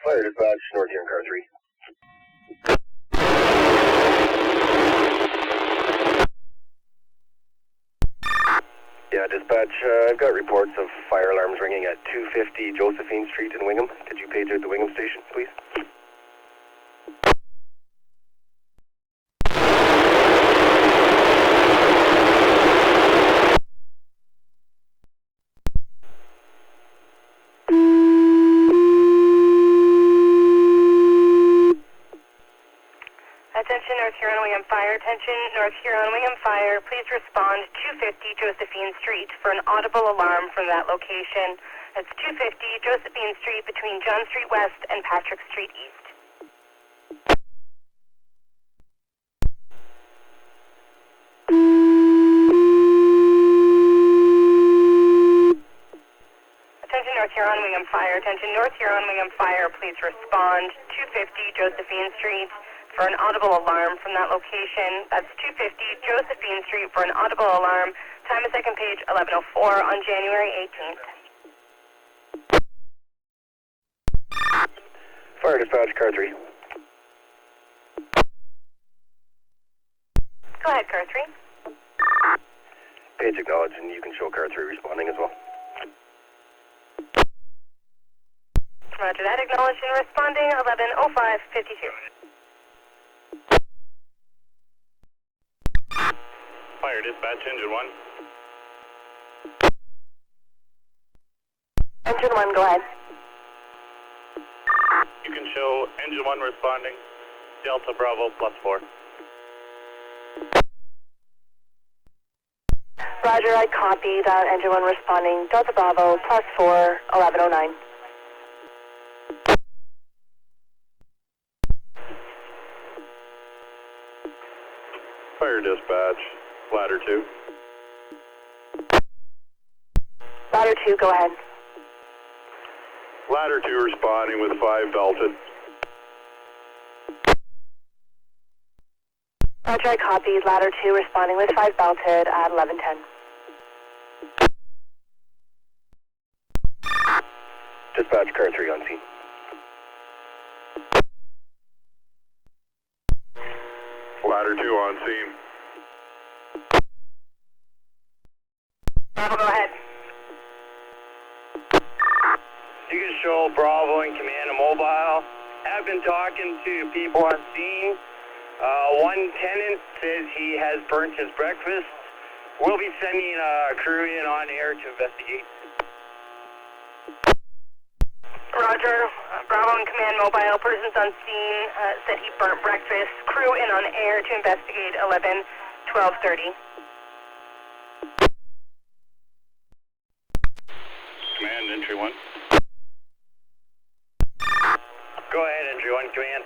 Fire dispatch, North Huron, car 3. Yeah, dispatch, I've got reports of fire alarms ringing at 250 Josephine Street in Wingham. Could you page out the Wingham station, please? Attention, North Huron, Wingham Fire. Attention, North Huron, Wingham Fire. Please respond 250 Josephine Street for an audible alarm from that location. That's 250 Josephine Street between John Street West and Patrick Street East. Attention, North Huron, Wingham Fire. Attention, North Huron, Wingham Fire. Please respond 250 Josephine Street for an audible alarm from that location. That's 250 Josephine Street for an audible alarm. Time of second page, 11:04 on January 18th. Fire dispatch, car 3. Go ahead, car 3. Page acknowledged, and you can show car 3 responding as well. Roger that. Acknowledged and responding, 11:05:52. Fire dispatch, engine 1. Engine 1, go ahead. You can show engine 1 responding, Delta Bravo +4. Roger, I copy that. Engine 1 responding, Delta Bravo +4, 11:09. Fire dispatch, ladder 2. Ladder 2, go ahead. Ladder 2 responding with 5 belted. Roger, I copied. Ladder 2 responding with 5 belted at 11:10. Dispatch, car 3 on scene. Ladder 2 on scene. Bravo, go ahead. You can show Bravo and Command and Mobile. I've been talking to people on scene. One tenant says he has burnt his breakfast. We'll be sending a crew in on air to investigate. Roger, Bravo and Command Mobile. Persons on scene said he burnt breakfast. Crew in on air to investigate 11:12:30. Command, entry 1. Go ahead, entry 1, Command.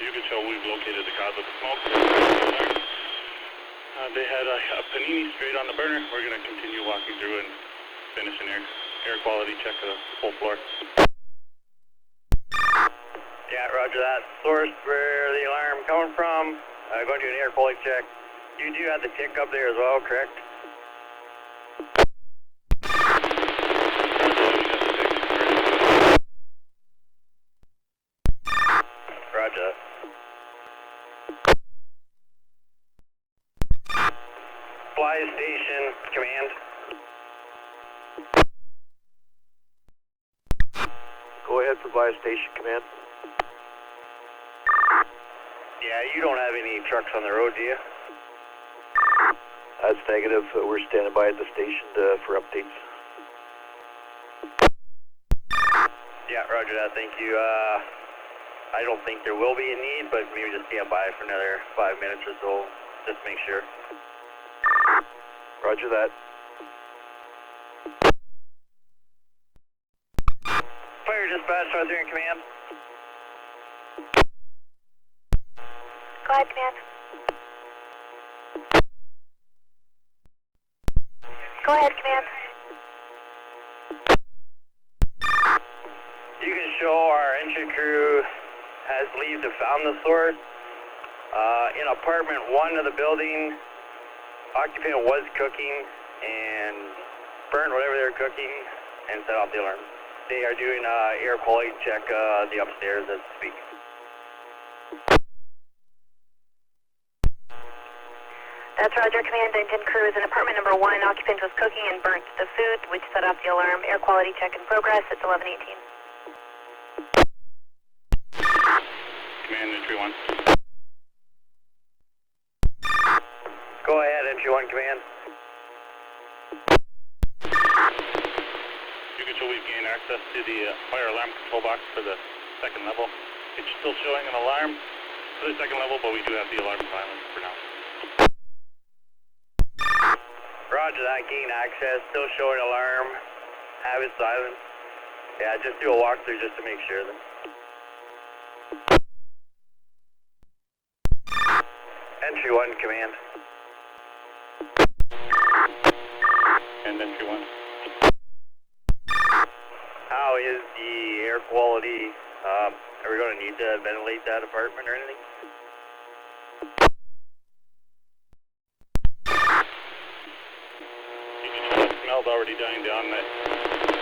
You can show we've located the cause of the smoke. They had a panini straight on the burner. We're going to continue walking through and finish an air quality check of the whole floor. Yeah, roger that. Source where the alarm coming from. Going to do an air quality check. You do have the tick up there as well, correct? Roger that. Fly station, command. Go ahead for Vita station, command. Yeah, you don't have any trucks on the road, do you? That's negative. We're standing by at the station for updates. Yeah, roger that. Thank you. I don't think there will be a need, but maybe just stand by for another 5 minutes or so, just to make sure. Roger that. Fire dispatch, North Huron Command. Go ahead, Command. Go ahead, Command. You can show our entry crew has leave to found the source. In apartment 1 of the building, occupant was cooking and burnt whatever they were cooking and set off the alarm. They are doing air quality check the upstairs as we speak. That's Roger. Command, engine crew is in apartment number 1. Occupant was cooking and burnt the food, which set off the alarm. Air quality check in progress. It's 11:18. Command, entry 1. Go ahead, entry 1, command. You can show we've gained access to the fire alarm control box for the second level. It's still showing an alarm for the second level, but we do have the alarm silent for now. Roger that, gain access, still showing alarm, have it silent. Yeah, just do a walkthrough just to make sure then. Entry 1, command. And entry 1. How is the air quality? Are we going to need to ventilate that apartment or anything? The smell's already dying down. That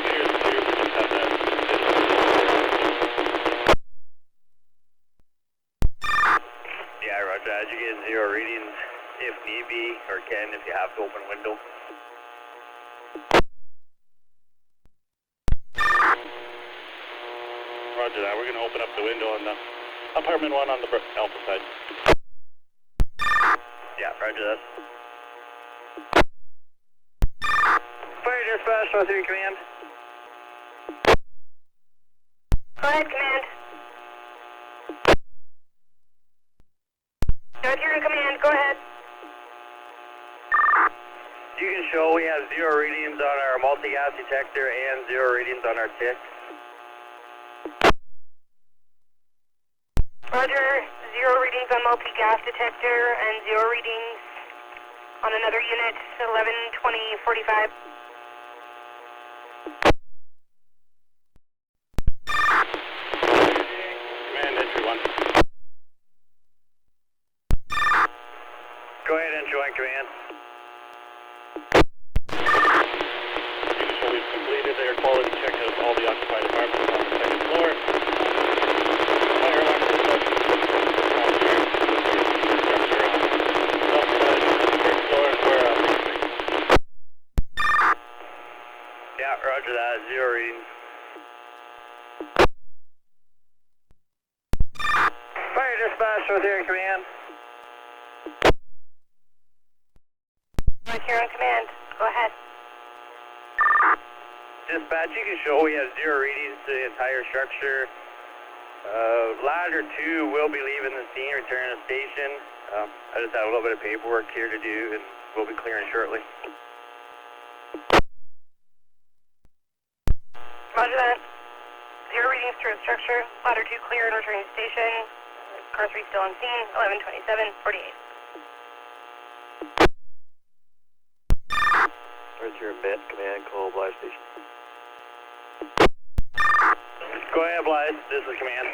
clear. We just have that. Yeah, roger that. You get 0 readings if need be, or can if you have to open a window. Roger that. We're going to open up the window on the apartment 1 on the alpha side. Yeah, roger that. Fire dispatch, North Huron command. Go ahead, command. North Huron command, go ahead. You can show we have 0 readings on our multi-gas detector and 0 readings on our tick. Roger, 0 readings on multi-gas detector and 0 readings on another unit, 11:20:45. Command, entry 1. Go ahead, entry 1 command. You can show we've completed air quality check of all the occupied apartments on the second floor. Fire alarm system. Yeah, roger that, 0 readings. Fire dispatch, North Huron command. North Huron command, go ahead. Dispatch, you can show we have 0 readings to the entire structure. Ladder 2 will be leaving the scene, returning to the station. I just have a little bit of paperwork here to do, and we'll be clearing shortly. Roger that. 0 readings through the structure. Ladder 2 clear and returning to station. Car 3 still on scene. 11:27:48. North Huron Met, command, call Blythe station. Go ahead, Blythe. This is command.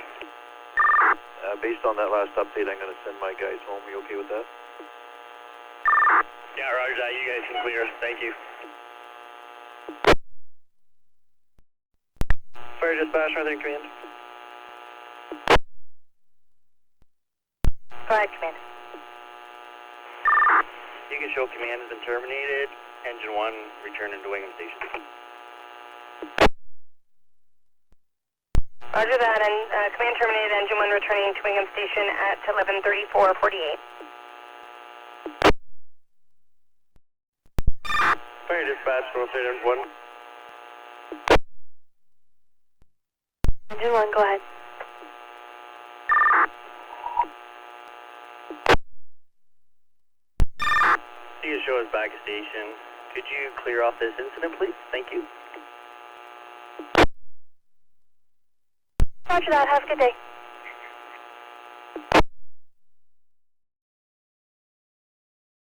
Based on that last update, I'm going to send my guys home. Are you okay with that? Yeah, roger that. You guys can clear. Thank you. Fire dispatch, North Huron command. Go ahead, command. You can show command has been terminated. Engine 1 returning to Wingham Station. Roger that, and command terminated, engine 1 returning to Wingham Station at 11:34:48. Fire dispatch, North Huron 1. Engine 1, go ahead. You can show us back at station. Could you clear off this incident, please? Thank you. Roger that, have a good day.